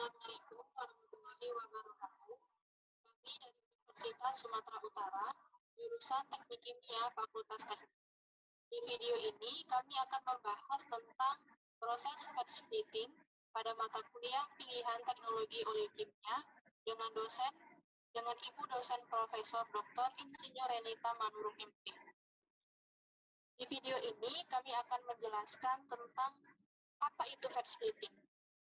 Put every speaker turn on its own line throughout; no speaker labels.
Assalamualaikum warahmatullahi wabarakatuh. Kami dari Universitas Sumatera Utara, jurusan Teknik Kimia Fakultas Teknik. Di video ini kami akan membahas tentang proses fat splitting pada mata kuliah pilihan teknologi oleokimia dengan Ibu dosen Profesor Dr. Insinyur Renita Manurung MT. Di video ini kami akan menjelaskan tentang apa itu fat splitting,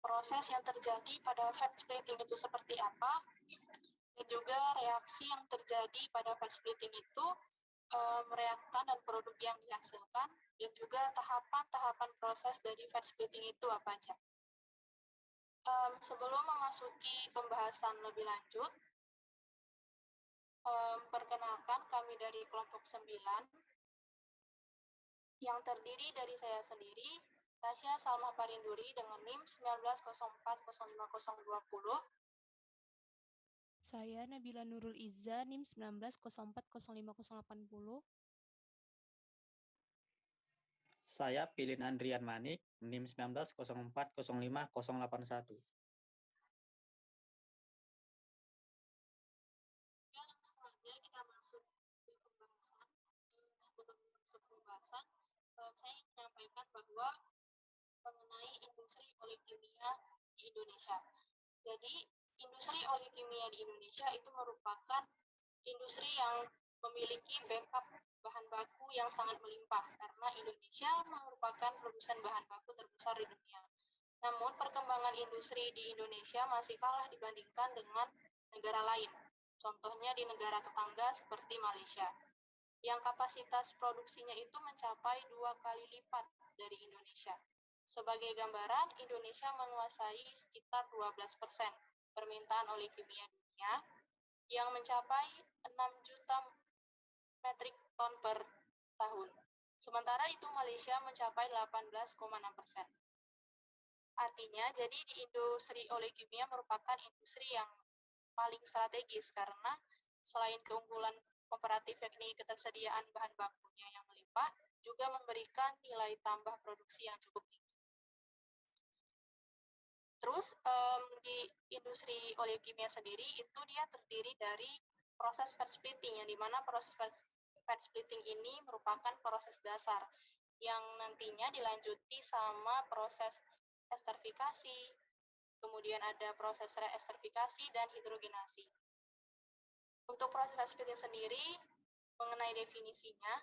proses yang terjadi pada fat splitting itu seperti apa, dan juga reaksi yang terjadi pada fat splitting itu, reaktan dan produk yang dihasilkan, dan juga tahapan-tahapan proses dari fat splitting itu apa aja. Sebelum memasuki pembahasan lebih lanjut, perkenalkan kami dari kelompok 9 yang terdiri dari saya sendiri, Tasya Salma Parinduri dengan NIM 190405020.
Saya Nabila Nurul Izza, NIM 190405080.
Saya Pilin Andrian Manik, NIM 190405081.
Ya, langsung aja kita masuk ke pembahasan. Sebelum masuk ke pembahasan, saya ingin menyampaikan bahwa mengenai industri oleokimia di Indonesia. Jadi, industri oleokimia di Indonesia itu merupakan industri yang memiliki backup bahan baku yang sangat melimpah karena Indonesia merupakan produsen bahan baku terbesar di dunia. Namun, perkembangan industri di Indonesia masih kalah dibandingkan dengan negara lain. Contohnya di negara tetangga seperti Malaysia, yang kapasitas produksinya itu mencapai 2 kali lipat dari Indonesia. Sebagai gambaran, Indonesia menguasai sekitar 12% permintaan oleokimia dunia yang mencapai 6 juta metrik ton per tahun. Sementara itu Malaysia mencapai 18,6%. Artinya, jadi di industri oleokimia merupakan industri yang paling strategis karena selain keunggulan komparatif yakni ketersediaan bahan bakunya yang melimpah, juga memberikan nilai tambah produksi yang cukup tinggi. Terus di industri oleokimia sendiri itu dia terdiri dari proses fat splitting, yang dimana proses fat splitting ini merupakan proses dasar yang nantinya dilanjuti sama proses esterifikasi, kemudian ada proses reesterifikasi dan hidrogenasi. Untuk proses fat splitting sendiri, mengenai definisinya,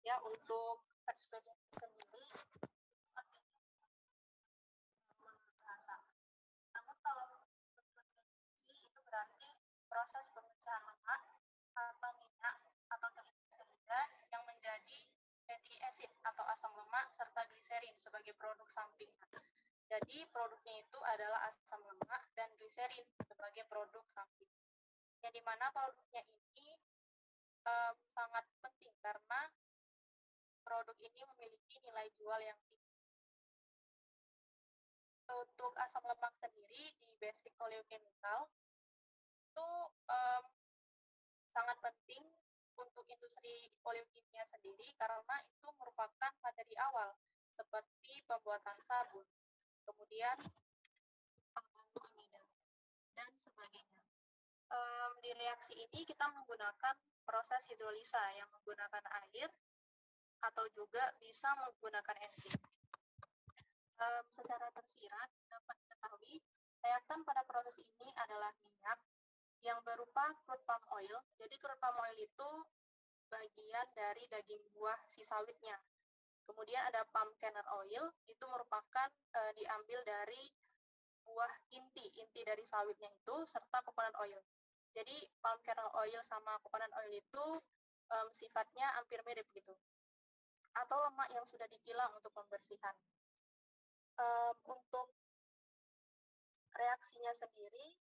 ya untuk fat splitting sendiri, namun kalau definisi itu berarti proses pemecahan lemak atau minyak atau trigliserida yang menjadi fatty acid atau asam lemak serta gliserin sebagai produk samping. Jadi produknya itu adalah asam lemak dan gliserin sebagai produk samping. Yang dimana produknya ini sangat penting karena produk ini memiliki nilai jual yang tinggi. Untuk asam lemak sendiri di basic oleochemical itu sangat penting untuk industri oleokimia sendiri karena itu merupakan materi awal seperti pembuatan sabun, kemudian amida dan sebagainya. Di reaksi ini kita menggunakan proses hidrolisa yang menggunakan air atau juga bisa menggunakan enzim. Secara tersirat dapat diketahui reaktan pada proses ini adalah minyak yang berupa crude palm oil. Jadi crude palm oil itu bagian dari daging buah si sawitnya. Kemudian ada palm kernel oil, itu merupakan diambil dari buah inti dari sawitnya itu, serta coconut oil. Jadi palm kernel oil sama coconut oil itu sifatnya hampir mirip gitu. Atau lemak yang sudah dikilang untuk pembersihan. Untuk reaksinya sendiri,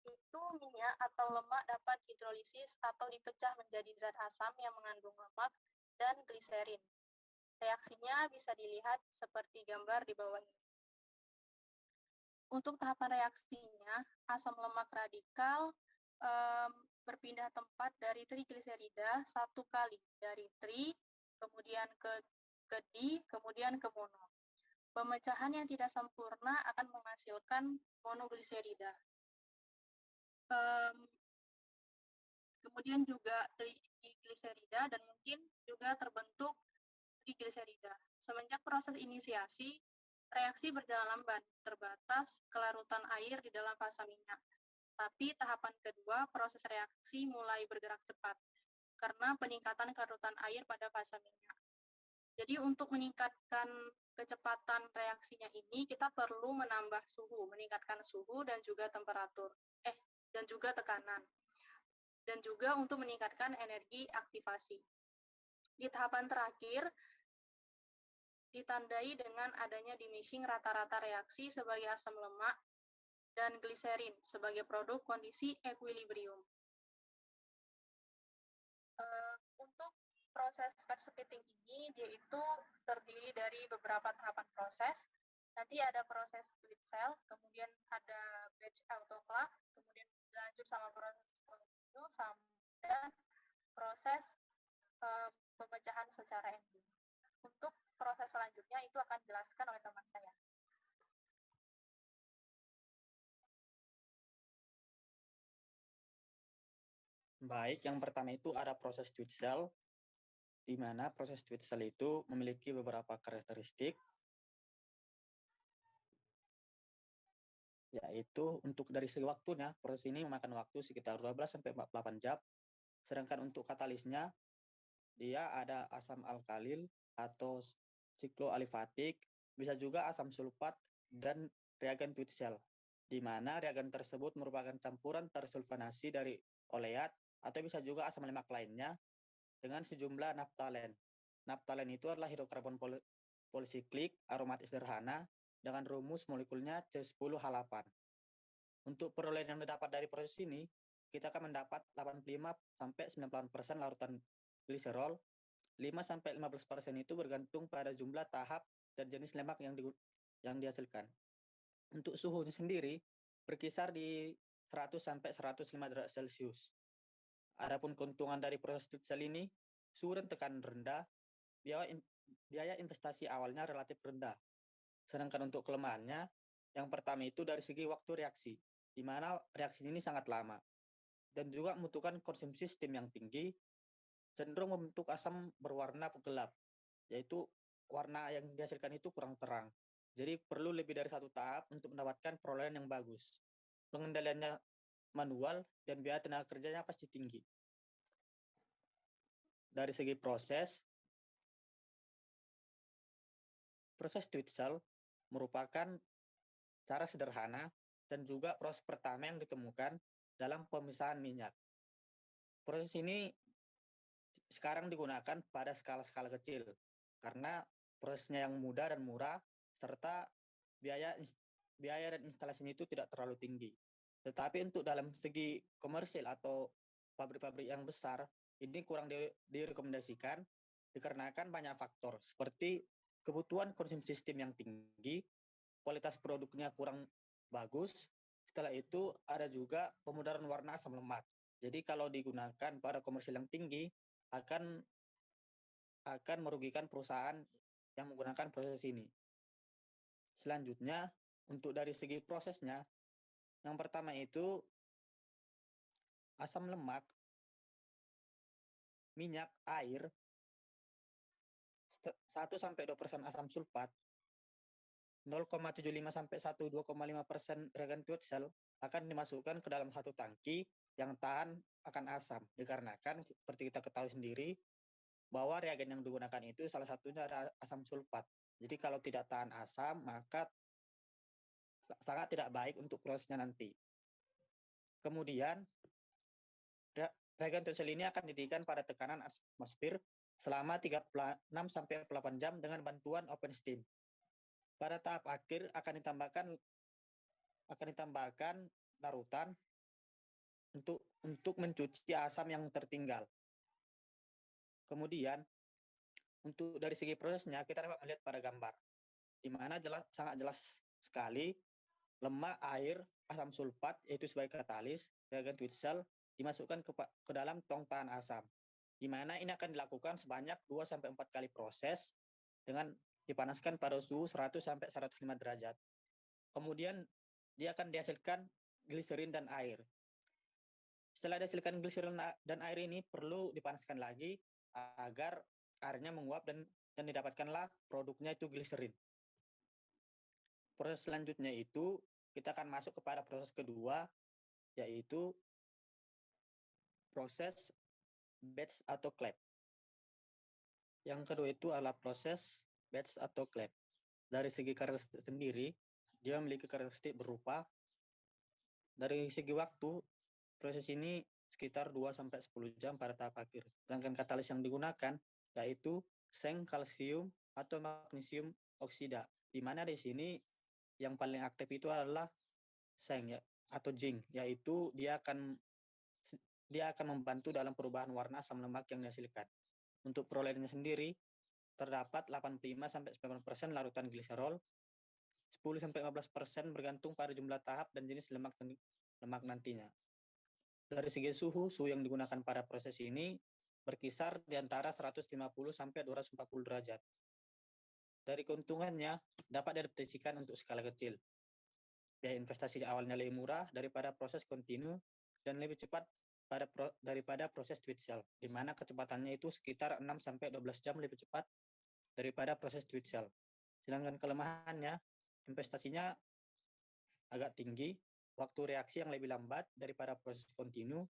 itu minyak atau lemak dapat hidrolisis atau dipecah menjadi zat asam yang mengandung lemak dan gliserin. Reaksinya bisa dilihat seperti gambar di bawah ini. Untuk tahapan reaksinya, asam lemak radikal berpindah tempat dari trigliserida 1 kali, dari tri, kemudian ke di, kemudian ke mono. Pemecahan yang tidak sempurna akan menghasilkan monogliserida. Kemudian juga trigliserida dan mungkin juga terbentuk trigliserida. Semenjak proses inisiasi, reaksi berjalan lambat, terbatas kelarutan air di dalam fasa minyak. Tapi tahapan kedua, proses reaksi mulai bergerak cepat karena peningkatan kelarutan air pada fasa minyak. Jadi untuk meningkatkan kecepatan reaksinya ini, kita perlu menambah suhu, meningkatkan suhu dan juga temperatur, dan juga tekanan. Dan juga untuk meningkatkan energi aktivasi. Di tahapan terakhir, ditandai dengan adanya diminishing rata-rata reaksi sebagai asam lemak dan gliserin sebagai produk kondisi equilibrium. Untuk proses fat splitting ini, dia itu terdiri dari beberapa tahapan proses. Nanti ada proses split cell, kemudian ada batch autoclave, kemudian lanjut sama proses itu, dan proses pemecahan secara enzim. Untuk proses selanjutnya itu akan dijelaskan oleh teman saya.
Baik, yang pertama itu ada proses Schmidt cell, di mana proses Schmidt cell itu memiliki beberapa karakteristik, yaitu untuk dari segi waktunya, proses ini memakan waktu sekitar 12-48 jam, sedangkan untuk katalisnya, dia ada asam alkalil atau sikloalifatik, bisa juga asam sulfat, dan reagen Schmidt cell, di mana reagen tersebut merupakan campuran tersulfonasi dari oleat, atau bisa juga asam lemak lainnya, dengan sejumlah naftalen. Naftalen itu adalah hidrokarbon polisiklik aromatik sederhana dengan rumus molekulnya C10H8. Untuk perolehan yang didapat dari proses ini, kita akan mendapat 85-98% larutan gliserol, 5-15% itu bergantung pada jumlah tahap dan jenis lemak yang dihasilkan. Untuk suhunya sendiri, berkisar di 100-105 derajat Celcius. Adapun keuntungan dari proses Schmidt cell ini, suhu dan tekanan rendah, biaya investasi awalnya relatif rendah. Sedangkan untuk kelemahannya, yang pertama itu dari segi waktu reaksi, di mana reaksi ini sangat lama, dan juga membutuhkan konsumsi steam yang tinggi, cenderung membentuk asam berwarna gelap, yaitu warna yang dihasilkan itu kurang terang. Jadi perlu lebih dari satu tahap untuk mendapatkan perolehan yang bagus. Pengendaliannya manual dan biaya tenaga kerjanya pasti tinggi. Dari segi proses Schmidt cell merupakan cara sederhana dan juga proses pertama yang ditemukan dalam pemisahan minyak. Proses ini sekarang digunakan pada skala-skala kecil karena prosesnya yang mudah dan murah serta biaya dan instalasinya itu tidak terlalu tinggi. Tetapi untuk dalam segi komersil atau pabrik-pabrik yang besar, ini kurang direkomendasikan dikarenakan banyak faktor seperti kebutuhan konsumsi sistem yang tinggi, kualitas produknya kurang bagus. Setelah itu ada juga pemudaran warna asam lemak. Jadi kalau digunakan pada komersil yang tinggi akan merugikan perusahaan yang menggunakan proses ini. Selanjutnya, untuk dari segi prosesnya, yang pertama itu asam lemak, minyak, air, 1-2% asam sulfat, 0,75-1,2,5% reagen Schmidt cell akan dimasukkan ke dalam satu tangki yang tahan akan asam. Dikarenakan seperti kita ketahui sendiri bahwa reagen yang digunakan itu salah satunya ada asam sulfat. Jadi kalau tidak tahan asam maka sangat tidak baik untuk prosesnya nanti. Kemudian reagen Schmidt cell ini akan didirikan pada tekanan atmosfer selama 36-48 jam dengan bantuan open steam. Pada tahap akhir akan ditambahkan larutan untuk mencuci asam yang tertinggal. Kemudian untuk dari segi prosesnya kita dapat melihat pada gambar, di mana sangat jelas sekali lemak, air, asam sulfat yaitu sebagai katalis, reagen Schmidt cell dimasukkan ke dalam tong tahan asam, di mana ini akan dilakukan sebanyak 2-4 kali proses dengan dipanaskan pada suhu 100 sampai 105 derajat. Kemudian dia akan dihasilkan gliserin dan air. Setelah dihasilkan gliserin dan air ini perlu dipanaskan lagi agar airnya menguap dan didapatkanlah produknya itu gliserin. Proses selanjutnya itu kita akan masuk kepada proses kedua, yaitu proses batch atau clap. Yang kedua itu adalah proses batch atau clap. Dari segi karakteristik sendiri, dia memiliki karakteristik berupa dari segi waktu, proses ini sekitar 2-10 jam pada tahap akhir. Sedangkan katalis yang digunakan yaitu seng kalsium atau magnesium oksida. Di mana di sini yang paling aktif itu adalah seng ya, atau zinc, yaitu dia akan membantu dalam perubahan warna asam lemak yang dihasilkan. Untuk perolehannya sendiri, terdapat 85-90% larutan gliserol, 10-15% bergantung pada jumlah tahap dan jenis lemak nantinya. Dari segi suhu yang digunakan pada proses ini berkisar di antara 150-240 derajat. Dari keuntungannya, dapat diadaptasikan untuk skala kecil. Biaya investasi awalnya lebih murah daripada proses kontinu dan lebih cepat daripada proses tweed cell, di mana kecepatannya itu sekitar 6-12 jam lebih cepat daripada proses tweed cell. Sedangkan kelemahannya, investasinya agak tinggi, waktu reaksi yang lebih lambat daripada proses kontinu,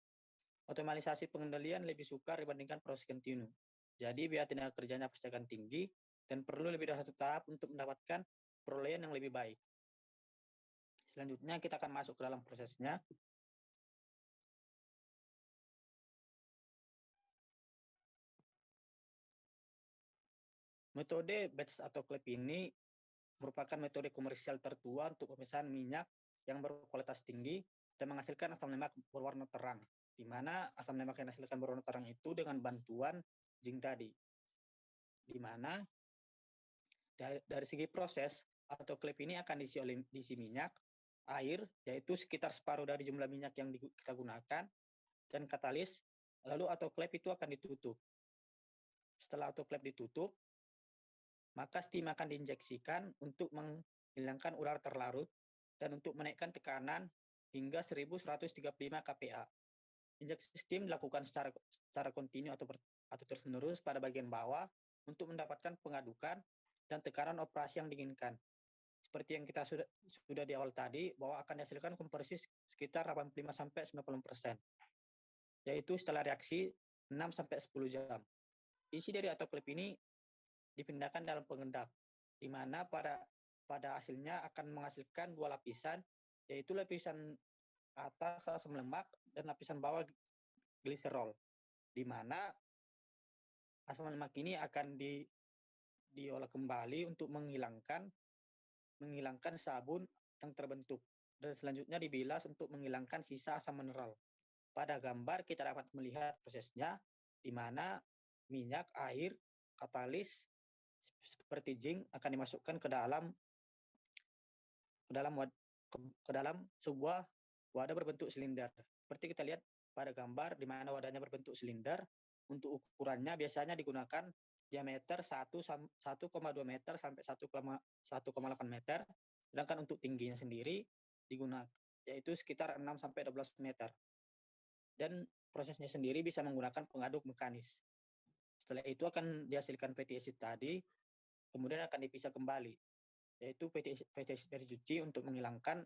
otomatisasi pengendalian lebih sukar dibandingkan proses kontinu. Jadi biaya tenaga kerjanya pasti akan tinggi dan perlu lebih dari satu tahap untuk mendapatkan perolehan yang lebih baik. Selanjutnya kita akan masuk ke dalam prosesnya. Metode batch atau clap ini merupakan metode komersial tertua untuk pemisahan minyak yang berkualitas tinggi dan menghasilkan asam lemak berwarna terang, di mana asam lemak yang dihasilkan berwarna terang itu dengan bantuan zinc tadi. Di mana dari segi proses, atau clap ini akan diisi minyak, air, yaitu sekitar separuh dari jumlah minyak yang kita gunakan, dan katalis, lalu autoclave itu akan ditutup. Setelah autoclave ditutup, maka steam akan diinjeksikan untuk menghilangkan urar terlarut dan untuk menaikkan tekanan hingga 1135 kPa. Injeksi steam dilakukan secara kontinu atau terus-menerus pada bagian bawah untuk mendapatkan pengadukan dan tekanan operasi yang diinginkan. Seperti yang kita sudah di awal tadi, bahwa akan dihasilkan kompresi sekitar 85-90%, yaitu setelah reaksi 6-10 jam. Isi dari autoclave ini dipindahkan dalam pengendap, di mana pada hasilnya akan menghasilkan dua lapisan, yaitu lapisan atas asam lemak dan lapisan bawah gliserol, di mana asam lemak ini akan diolah kembali untuk menghilangkan sabun yang terbentuk, dan selanjutnya dibilas untuk menghilangkan sisa asam mineral. Pada gambar kita dapat melihat prosesnya, di mana minyak, air, katalis seperti zinc akan dimasukkan ke dalam sebuah wadah berbentuk silinder. Seperti kita lihat pada gambar, di mana wadahnya berbentuk silinder. Untuk ukurannya biasanya digunakan diameter 1,2 meter sampai 1,8 meter. Sedangkan untuk tingginya sendiri digunakan yaitu sekitar 6-12 meter. Dan prosesnya sendiri bisa menggunakan pengaduk mekanis. Setelah itu akan dihasilkan fatty acid tadi, kemudian akan dipisah kembali, yaitu fatty acid dari dicuci untuk menghilangkan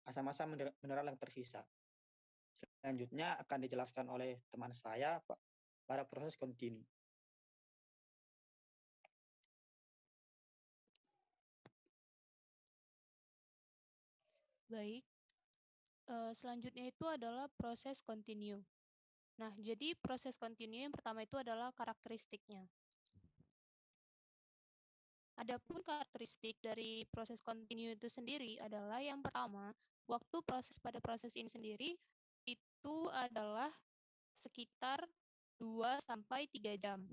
asam-asam mineral yang tersisa. Selanjutnya akan dijelaskan oleh teman saya pada proses kontinu.
Baik. Selanjutnya itu adalah proses kontinu. Nah, jadi proses kontinu yang pertama itu adalah karakteristiknya. Adapun karakteristik dari proses kontinu itu sendiri adalah yang pertama, waktu pada proses ini sendiri itu adalah sekitar 2-3 jam.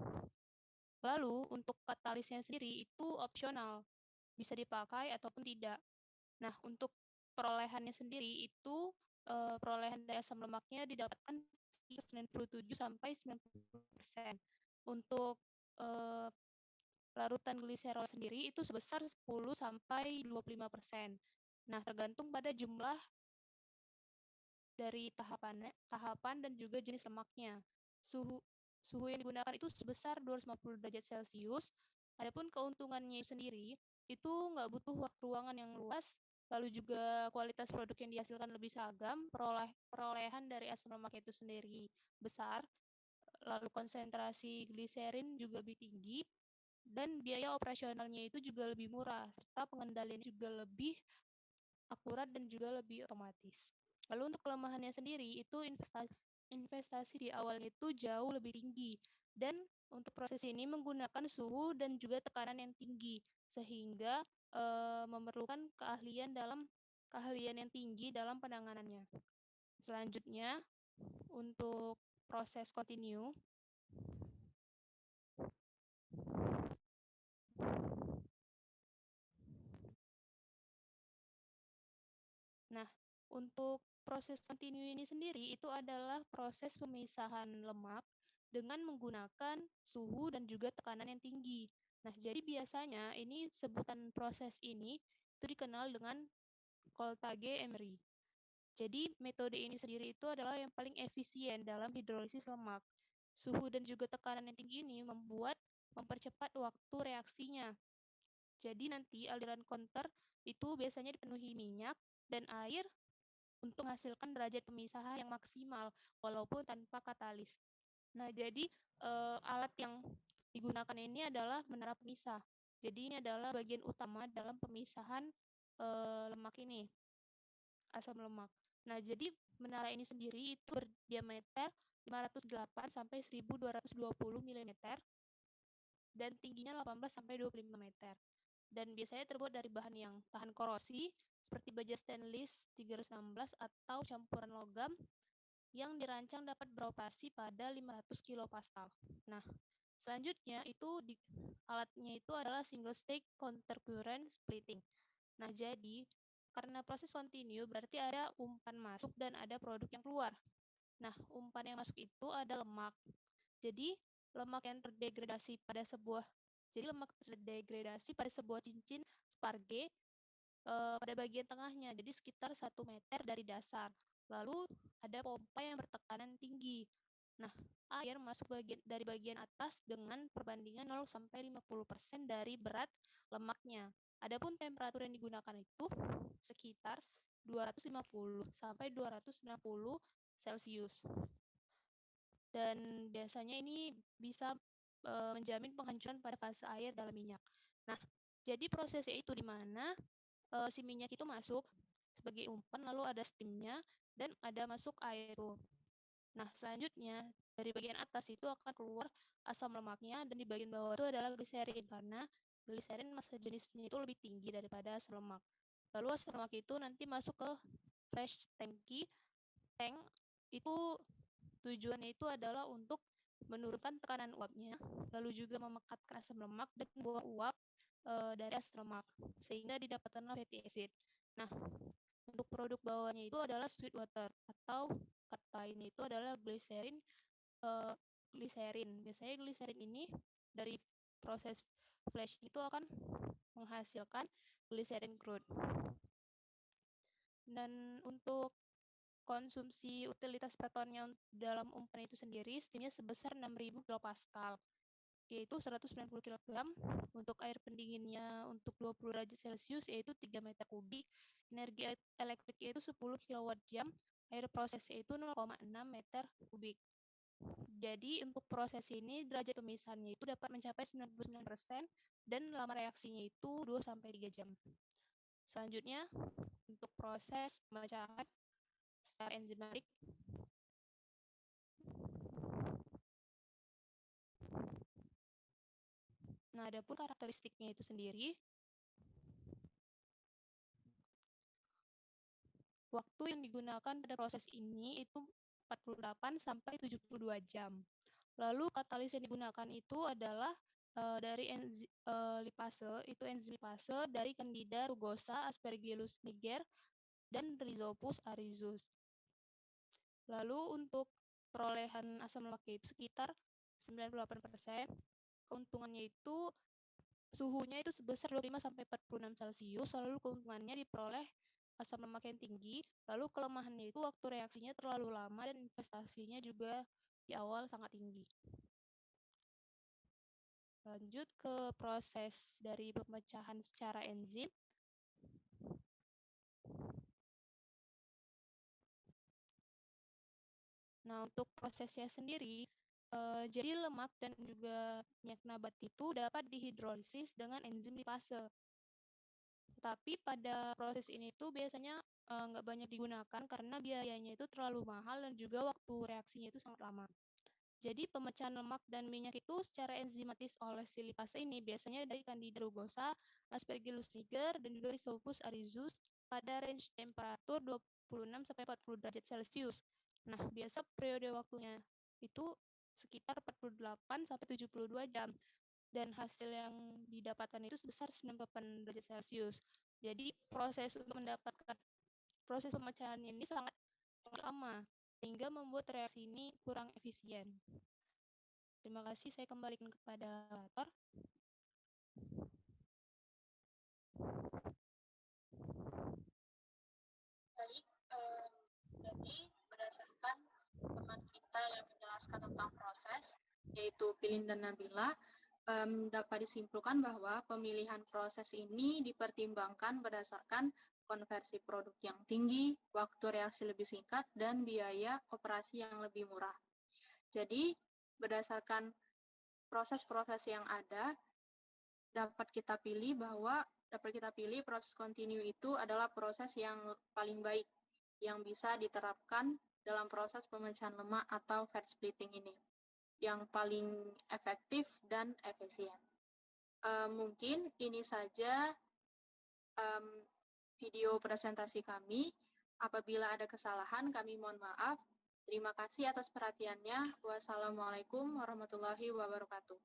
Lalu untuk katalisnya sendiri itu opsional, bisa dipakai ataupun tidak. Nah, untuk perolehannya sendiri itu perolehan dari asam lemaknya didapatkan 97-90%. Untuk larutan gliserol sendiri itu sebesar 10 sampai 25%. Nah, tergantung pada jumlah dari tahapan dan juga jenis lemaknya. Suhu suhu yang digunakan itu sebesar 250 derajat Celcius. Adapun keuntungannya sendiri itu nggak butuh waktu ruangan yang luas, lalu juga kualitas produk yang dihasilkan lebih seragam, perolehan dari asam lemak itu sendiri besar, lalu konsentrasi gliserin juga lebih tinggi, dan biaya operasionalnya itu juga lebih murah, serta pengendalian juga lebih akurat dan juga lebih otomatis. Lalu untuk kelemahannya sendiri itu investasi di awalnya itu jauh lebih tinggi, dan untuk proses ini menggunakan suhu dan juga tekanan yang tinggi sehingga memerlukan keahlian yang tinggi dalam penanganannya. Selanjutnya untuk proses kontinu. Nah, untuk proses kontinu ini sendiri itu adalah proses pemisahan lemak dengan menggunakan suhu dan juga tekanan yang tinggi. Nah, jadi biasanya ini sebutan proses ini itu dikenal dengan Koltage Emery. Jadi metode ini sendiri itu adalah yang paling efisien dalam hidrolisis lemak. Suhu dan juga tekanan yang tinggi ini mempercepat waktu reaksinya. Jadi nanti aliran konter itu biasanya dipenuhi minyak dan air untuk menghasilkan derajat pemisahan yang maksimal walaupun tanpa katalis. Nah, jadi alat yang digunakan ini adalah menara pemisah. Jadi ini adalah bagian utama dalam pemisahan lemak ini, asam lemak. Nah, jadi menara ini sendiri itu berdiameter 508 sampai 1220 mm dan tingginya 18 sampai 25 meter. Dan biasanya terbuat dari bahan yang tahan korosi seperti baja stainless 316 atau campuran logam yang dirancang dapat beroperasi pada 500 kilopascal. Nah, selanjutnya alatnya itu adalah single stage counter current splitting. Nah, jadi karena proses kontinu berarti ada umpan masuk dan ada produk yang keluar. Nah, umpan yang masuk itu ada lemak. Jadi, lemak yang terdegradasi pada sebuah cincin sparge pada bagian tengahnya, jadi sekitar 1 meter dari dasar. Lalu ada pompa yang bertekanan tinggi. Nah, air masuk dari bagian atas dengan perbandingan 0 sampai 50% dari berat lemaknya. Adapun temperatur yang digunakan itu sekitar 250 sampai 260 Celcius. Dan biasanya ini bisa menjamin penghancuran pada fase air dalam minyak. Nah, jadi prosesnya itu di mana si minyak itu masuk sebagai umpan, lalu ada steamnya dan ada masuk air itu. Nah, selanjutnya dari bagian atas itu akan keluar asam lemaknya dan di bagian bawah itu adalah gliserin karena gliserin massa jenisnya itu lebih tinggi daripada asam lemak. Lalu asam lemak itu nanti masuk ke flash tank itu tujuannya itu adalah untuk menurunkan tekanan uapnya, lalu juga memekatkan asam lemak dan membuang uap dari asam lemak sehingga didapatkanlah fatty acid. Nah, untuk produk bawahnya itu adalah sweet water atau kata ini itu adalah gliserin. Biasanya gliserin ini dari proses flash itu akan menghasilkan gliserin crude. Dan untuk konsumsi utilitas per tonnya dalam umpan itu sendiri steamnya sebesar 6.000 kilopascal, yaitu 190 kg. Untuk air pendinginnya untuk 20 derajat Celcius yaitu 3 meter kubik. Energi elektriknya itu 10 kWh. Air prosesnya itu 0,6 meter kubik. Jadi untuk proses ini derajat pemisahannya itu dapat mencapai 99% dan lama reaksinya itu 2 sampai 3 jam. Selanjutnya untuk proses pemecahan secara enzimatik. Nah, adapun karakteristiknya itu sendiri, waktu yang digunakan pada proses ini itu 48 sampai 72 jam. Lalu katalis yang digunakan itu adalah dari enzim lipase dari Candida rugosa, Aspergillus niger, dan Rhizopus arizus. Lalu untuk perolehan asam lemaknya itu sekitar 98%. Keuntungannya itu suhunya itu sebesar 25 sampai 46 Celcius, lalu keuntungannya diperoleh asam lemak yang tinggi, lalu kelemahannya itu waktu reaksinya terlalu lama dan investasinya juga di awal sangat tinggi. Lanjut ke proses dari pemecahan secara enzim. Nah, untuk prosesnya sendiri, jadi lemak dan juga minyak nabati itu dapat dihidrolisis dengan enzim lipase. Tetapi pada proses ini tuh biasanya nggak banyak digunakan karena biayanya itu terlalu mahal dan juga waktu reaksinya itu sangat lama. Jadi pemecahan lemak dan minyak itu secara enzimatis oleh si lipase ini biasanya dari Candida rugosa, Aspergillus niger, dan juga Rhizopus arizus pada range temperatur 26 sampai 40 derajat Celcius. Nah, biasa periode waktunya itu sekitar 48 sampai 72 jam dan hasil yang didapatkan itu sebesar 98 derajat Celcius. Jadi proses untuk mendapatkan proses pemecahan ini sangat lama sehingga membuat reaksi ini kurang efisien. Terima kasih, saya kembalikan kepada moderator.
Baik, jadi berdasarkan teman kita yang menjelaskan tentang proses, yaitu Pilin dan Nabila, dapat disimpulkan bahwa pemilihan proses ini dipertimbangkan berdasarkan konversi produk yang tinggi, waktu reaksi lebih singkat, dan biaya operasi yang lebih murah. Jadi, berdasarkan proses-proses yang ada, dapat kita pilih proses kontinu itu adalah proses yang paling baik yang bisa diterapkan dalam proses pemecahan lemak atau fat splitting ini, yang paling efektif dan efisien. Mungkin ini saja video presentasi kami. Apabila ada kesalahan, kami mohon maaf. Terima kasih atas perhatiannya. Wassalamualaikum warahmatullahi wabarakatuh.